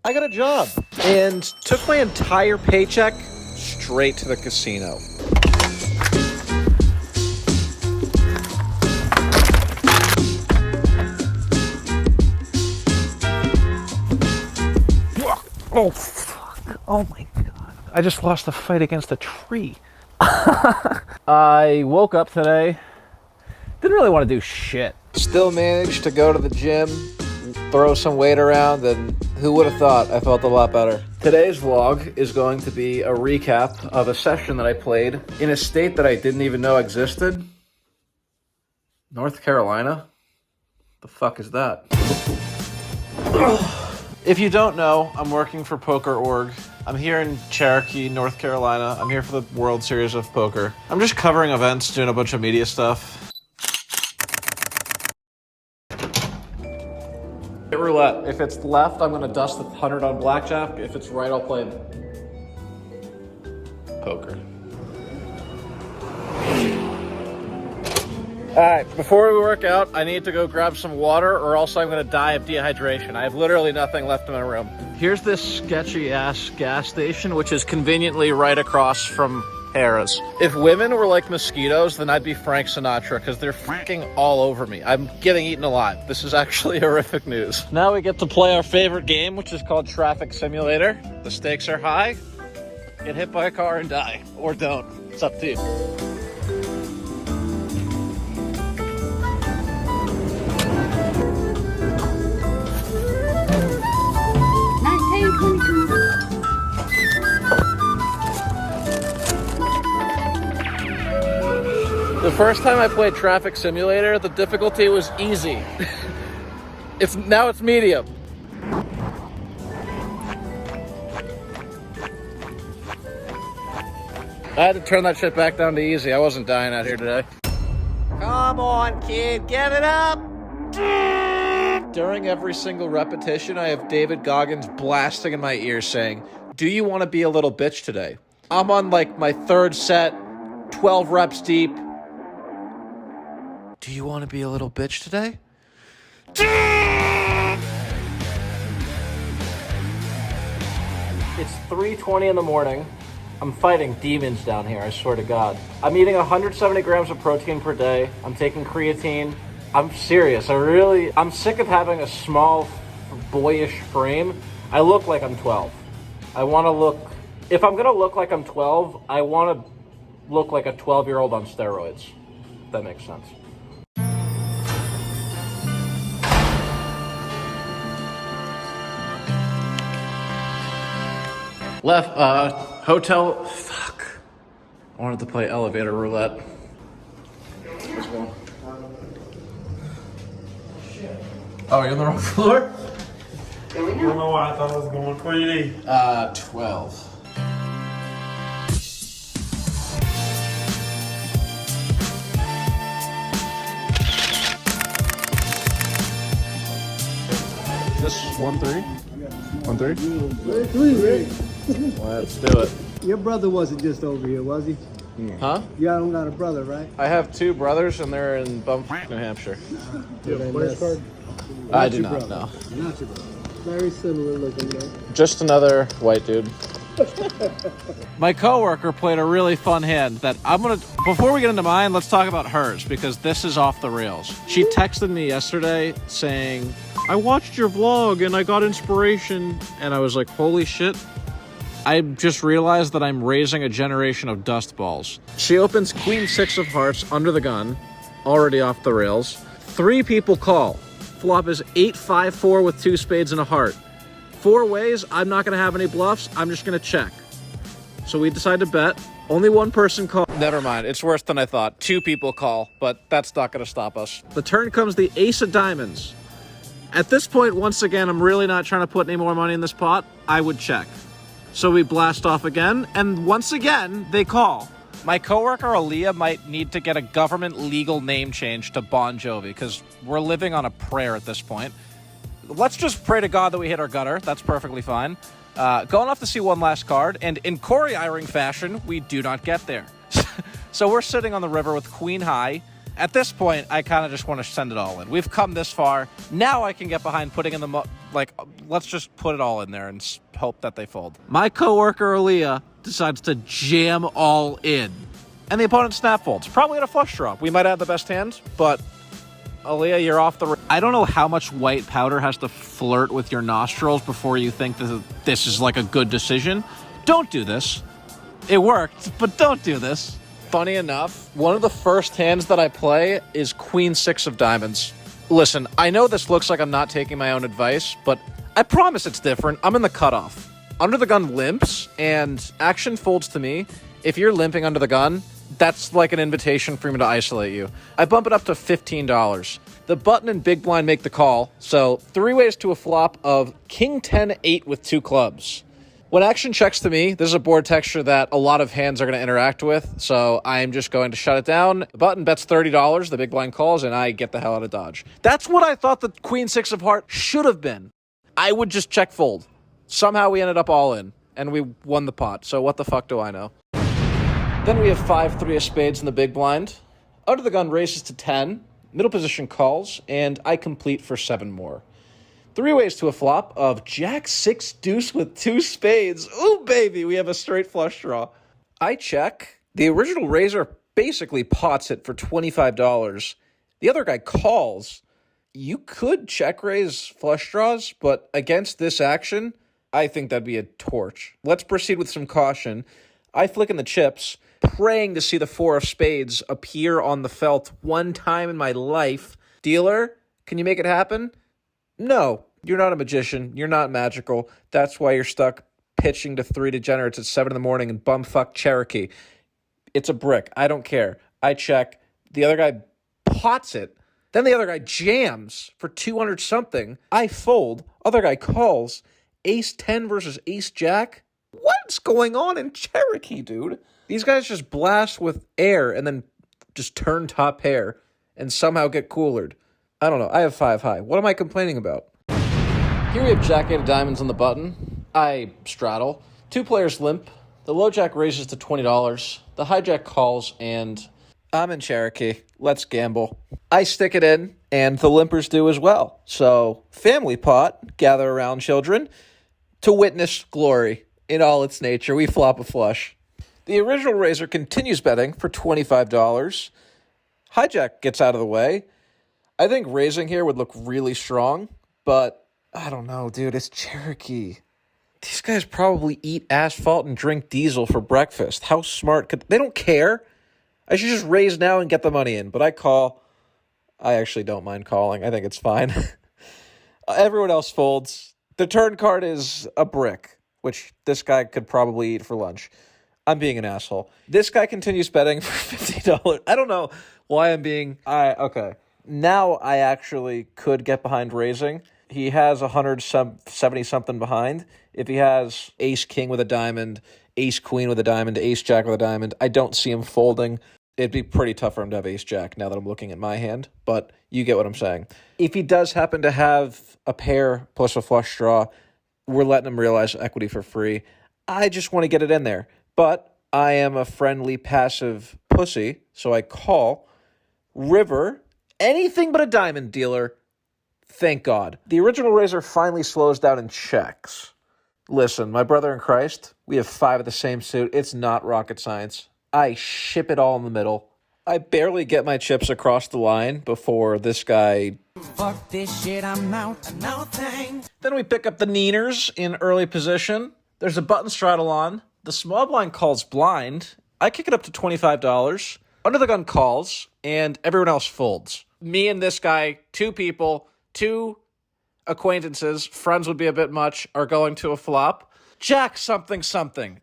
I got a job and took my entire paycheck straight to the casino. Oh, fuck. Oh, my God. I just lost the fight against a tree. I woke up today. Didn't really want to do shit. Still managed to go to the gym, throw some weight around, and who would have thought I felt a lot better. Today's vlog is going to be a recap of a session that I played in a state that I didn't even know existed. North Carolina? The fuck is that? If you don't know, I'm working for Poker.org. I'm here in Cherokee, North Carolina. I'm here for the World Series of Poker. I'm just covering events, doing a bunch of media stuff. Hit roulette. If it's left, I'm gonna dust the 100 on blackjack. If it's right, I'll play poker. All right, before we work out, I need to go grab some water or else I'm gonna die of dehydration. I have literally nothing left in my room. Here's this sketchy ass gas station, which is conveniently right across from Harrah's. If women were like mosquitoes, then I'd be Frank Sinatra because they're fucking all over me. I'm getting eaten alive. This is actually horrific news. Now we get to play our favorite game, which is called Traffic Simulator. The stakes are high. Get hit by a car and die. Or don't. It's up to you. The first time I played Traffic Simulator, the difficulty was easy. Now it's medium. I had to turn that shit back down to easy. I wasn't dying out here today. Come on, kid, get it up! During every single repetition, I have David Goggins blasting in my ear saying, "Do you want to be a little bitch today?" I'm on like my third set, 12 reps deep. Do you want to be a little bitch today? It's 3:20 in the morning. I'm fighting demons down here, I swear to God. I'm eating 170 grams of protein per day. I'm taking creatine. I'm serious. I'm sick of having a small, boyish frame. I look like I'm 12. If I'm gonna look like I'm 12, I want to look like a 12-year-old on steroids. If that makes sense. Hotel, fuck. I wanted to play elevator roulette. What's going on? Oh, you're on the wrong floor? I don't know why I thought I was going. What do you need? 12. This 1-3? 1-3? 3, Rick. Let's do it. Your brother wasn't just over here, was he? Huh? You don't got a brother, right? I have two brothers, and they're in Bumfuck, New Hampshire. Players card? I do not know. Not your brother. Very similar looking, though. Just another white dude. My coworker played a really fun hand that before we get into mine, let's talk about hers because this is off the rails. She texted me yesterday saying, "I watched your vlog and I got inspiration." And I was like, holy shit. I just realized that I'm raising a generation of dust balls. She opens Queen 6 of hearts under the gun, already off the rails. 3 people call. Flop is 8-5-4 with 2 spades and a heart. 4 ways, I'm not gonna have any bluffs, I'm just gonna check. So we decide to bet. Only 1 person called. Never mind, it's worse than I thought. 2 people call, but that's not gonna stop us. The turn comes the ace of diamonds. At this point, once again, I'm really not trying to put any more money in this pot. I would check. So we blast off again, and once again, they call. My coworker Aaliyah might need to get a government legal name change to Bon Jovi, because we're living on a prayer at this point. Let's just pray to God that we hit our gutter. That's perfectly fine. Going off to see one last card, and in Eyring fashion, we do not get there. So we're sitting on the river with Queen High. At this point, I kind of just want to send it all in. We've come this far. Now I can get behind putting in the Like, let's just put it all in there and hope that they fold. My coworker, Aaliyah, decides to jam all in. And the opponent snap folds. Probably at a flush draw. We might have the best hand, but Aaliyah, you're off the... I don't know how much white powder has to flirt with your nostrils before you think that this is like a good decision. Don't do this. It worked, but don't do this. Funny enough, one of the first hands that I play is Queen 6 of diamonds. Listen, I know this looks like I'm not taking my own advice, but I promise it's different. I'm in the cutoff. Under the gun limps, and action folds to me. If you're limping under the gun, that's like an invitation for me to isolate you. I bump it up to $15. The button and big blind make the call, so 3 ways to a flop of King 10-8 with 2 clubs. When action checks to me, this is a board texture that a lot of hands are going to interact with, so I'm just going to shut it down. The button bets $30, the big blind calls, and I get the hell out of Dodge. That's what I thought the Queen 6 of heart should have been. I would just check fold. Somehow we ended up all in, and we won the pot, so what the fuck do I know? Then we have 5-3 of spades in the big blind. Under the gun raises to 10, middle position calls, and I complete for 7 more. 3 ways to a flop of Jack 6 deuce with 2 spades. Ooh, baby, we have a straight flush draw. I check. The original raiser basically pots it for $25. The other guy calls. You could check raise flush draws, but against this action, I think that'd be a torch. Let's proceed with some caution. I flick in the chips, praying to see the 4 of spades appear on the felt one time in my life. Dealer, can you make it happen? No, you're not a magician. You're not magical. That's why you're stuck pitching to 3 degenerates at 7 in the morning in bumfuck Cherokee. It's a brick. I don't care. I check. The other guy pots it. Then the other guy jams for 200 something. I fold. Other guy calls. Ace 10 versus Ace Jack. What's going on in Cherokee, dude? These guys just blast with air and then just turn top pair and somehow get coolered. I don't know. I have 5 high. What am I complaining about? Here we have Jack 8 of diamonds on the button. I straddle. 2 players limp. The low jack raises to $20. The high jack calls, and I'm in Cherokee. Let's gamble. I stick it in, and the limpers do as well. So, family pot, gather around, children, to witness glory in all its nature. We flop a flush. The original raiser continues betting for $25. Hijack gets out of the way. I think raising here would look really strong, but I don't know, dude. It's Cherokee. These guys probably eat asphalt and drink diesel for breakfast. How smart could... They don't care. I should just raise now and get the money in, but I call. I actually don't mind calling. I think it's fine. Everyone else folds. The turn card is a brick, which this guy could probably eat for lunch. I'm being an asshole. This guy continues betting for $50. I don't know why I'm being... Okay. Now I actually could get behind raising. He has 170-something behind. If he has ace-king with a diamond, ace-queen with a diamond, ace-jack with a diamond, I don't see him folding. It'd be pretty tough for him to have ace-jack now that I'm looking at my hand, but you get what I'm saying. If he does happen to have a pair plus a flush draw, we're letting him realize equity for free. I just want to get it in there. But I am a friendly, passive pussy, so I call. River... Anything but a diamond dealer. Thank God. The original raiser finally slows down and checks. Listen, my brother in Christ, we have 5 of the same suit. It's not rocket science. I ship it all in the middle. I barely get my chips across the line before this guy... Fuck this shit, I'm out. No thanks. Then we pick up the neeners in early position. There's a button straddle on. The small blind calls blind. I kick it up to $25. Under the gun calls, and everyone else folds. Me and this guy, 2 people, 2 acquaintances, friends would be a bit much, are going to a flop. Jack something something.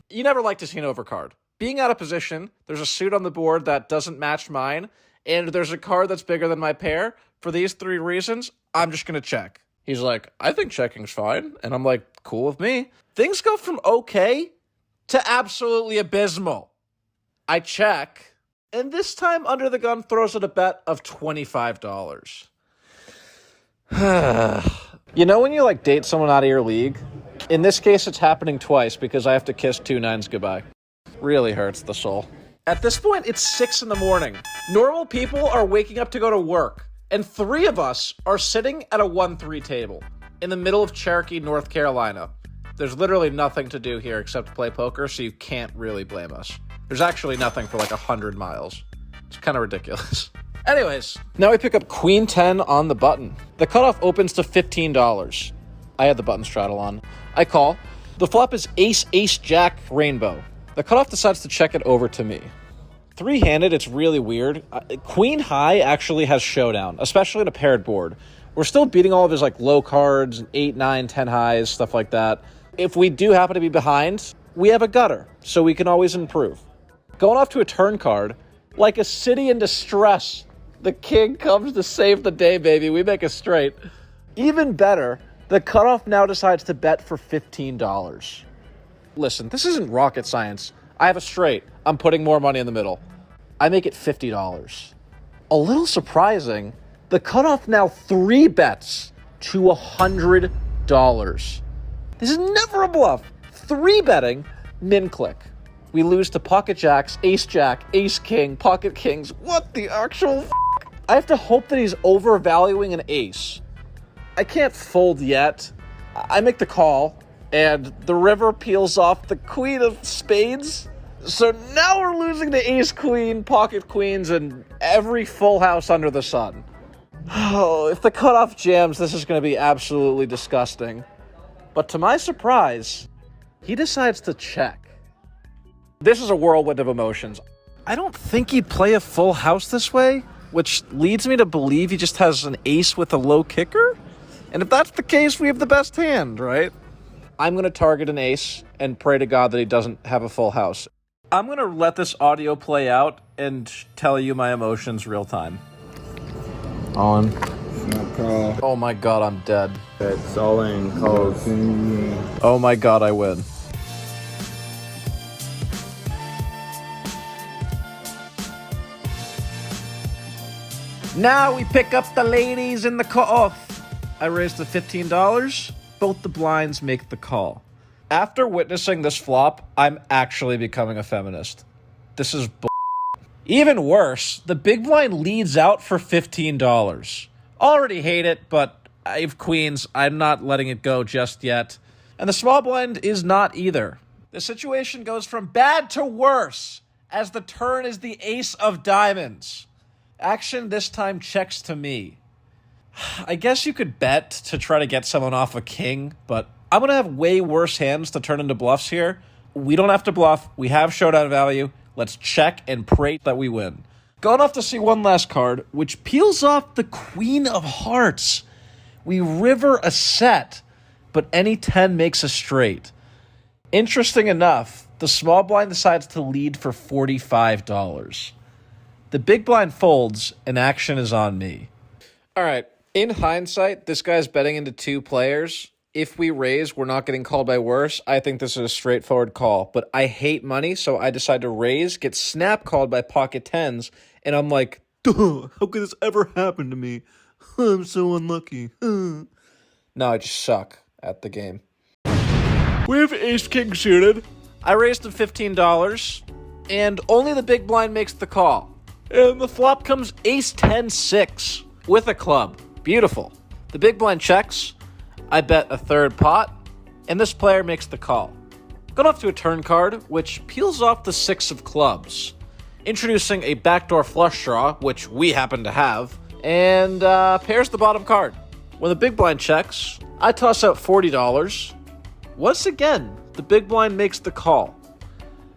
You never like to see an overcard. Being out of position, there's a suit on the board that doesn't match mine, and there's a card that's bigger than my pair. For these 3 reasons, I'm just going to check. He's like, I think checking's fine. And I'm like, cool with me. Things go from okay to absolutely abysmal. I check, and this time Under the Gun throws out a bet of $25. You know when you date someone out of your league? In this case, it's happening twice because I have to kiss 2 9s goodbye. Really hurts the soul. At this point, it's 6 in the morning. Normal people are waking up to go to work, and 3 of us are sitting at a 1-3 table. in the middle of Cherokee, North Carolina. There's literally nothing to do here except play poker, so you can't really blame us. There's actually nothing for like 100 miles. It's kind of ridiculous. Anyways, now we pick up Queen 10 on the button. The cutoff opens to $15. I had the button straddle on. I call. The flop is ace, ace, jack, rainbow. The cutoff decides to check it over to me. Three-handed, it's really weird. Queen high actually has showdown, especially in a paired board. We're still beating all of his like low cards, 8, 9, 10 highs, stuff like that. If we do happen to be behind, we have a gutter, so we can always improve. Going off to a turn card, like a city in distress, the king comes to save the day, baby. We make a straight. Even better, the cutoff now decides to bet for $15. Listen, this isn't rocket science. I have a straight. I'm putting more money in the middle. I make it $50. A little surprising, the cutoff now 3 bets to $100. This is never a bluff. 3 betting, min click. We lose to pocket jacks, ace jack, ace king, pocket kings. What the actual f***? I have to hope that he's overvaluing an ace. I can't fold yet. I make the call, and the river peels off the queen of spades. So now we're losing to ace queen, pocket queens, and every full house under the sun. Oh, if the cutoff jams, this is going to be absolutely disgusting. But to my surprise, he decides to check. This is a whirlwind of emotions. I don't think he'd play a full house this way, which leads me to believe he just has an ace with a low kicker. And if that's the case, we have the best hand, right? I'm going to target an ace and pray to God that he doesn't have a full house. I'm going to let this audio play out and tell you my emotions real time. On. Oh my God, I'm dead. It's all in calls. Oh my God, I win. Now we pick up the ladies in the cutoff. I raised to $15. Both the blinds make the call. After witnessing this flop, I'm actually becoming a feminist. This is bull. Even worse, the big blind leads out for $15. Already hate it, but I have queens. I'm not letting it go just yet. And the small blind is not either. The situation goes from bad to worse as the turn is the ace of diamonds. Action this time checks to me. I guess you could bet to try to get someone off a king, but I'm going to have way worse hands to turn into bluffs here. We don't have to bluff. We have showdown value. Let's check and pray that we win. Going off to see one last card, which peels off the Queen of Hearts. We river a set, but any 10 makes a straight. Interesting enough, the small blind decides to lead for $45. The big blind folds, and action is on me. All right, in hindsight, this guy's betting into 2 players. If we raise, we're not getting called by worse. I think this is a straightforward call, but I hate money, so I decide to raise, get snap called by pocket 10s, and I'm like, duh, how could this ever happen to me? I'm so unlucky. No, I just suck at the game. We have ace-king suited. I raised to $15, and only the big blind makes the call. And the flop comes ace-10-6 with a club. Beautiful. The big blind checks. I bet a third pot, and this player makes the call. Going off to a turn card, which peels off the 6 of clubs, introducing a backdoor flush draw, which we happen to have, and pairs the bottom card. When the big blind checks, I toss out $40. Once again, the big blind makes the call.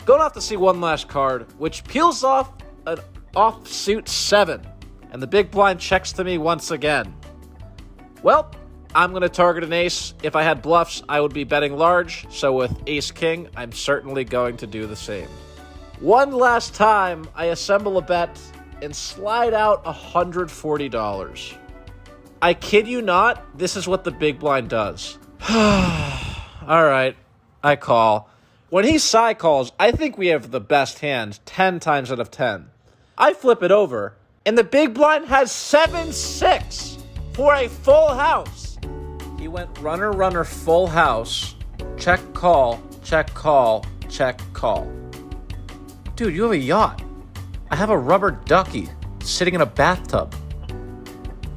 Going off to see one last card, which peels off an offsuit 7, and the big blind checks to me once again. Well, I'm going to target an ace. If I had bluffs, I would be betting large, so with ace-king, I'm certainly going to do the same. One last time, I assemble a bet and slide out $140. I kid you not, this is what the big blind does. All right, I call. When he side calls, I think we have the best hand 10 times out of 10. I flip it over, and the big blind has 7-6 for a full house. He went runner, runner, full house, check, call, check, call, check, call. Dude, you have a yacht. I have a rubber ducky sitting in a bathtub.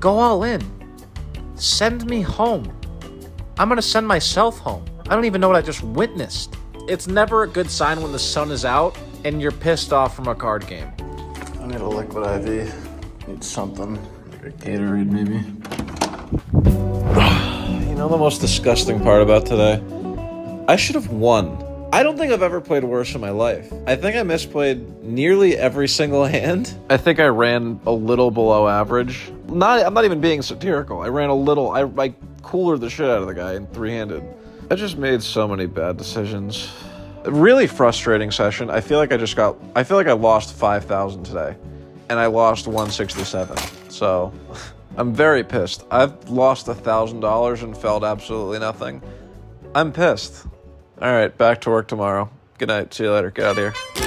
Go all in. Send me home. I'm gonna send myself home. I don't even know what I just witnessed. It's never a good sign when the sun is out and you're pissed off from a card game. I need a liquid IV. Need something, like a Gatorade maybe. You know the most disgusting part about today? I should have won. I don't think I've ever played worse in my life. I think I misplayed nearly every single hand. I think I ran a little below average. I'm not even being satirical. I ran a little, I coolered the shit out of the guy in three-handed. I just made so many bad decisions. A really frustrating session. I feel like I lost 5,000 today. And I lost 167. So I'm very pissed. I've lost $1,000 and felt absolutely nothing. I'm pissed. All right, back to work tomorrow. Good night. See you later. Get out of here.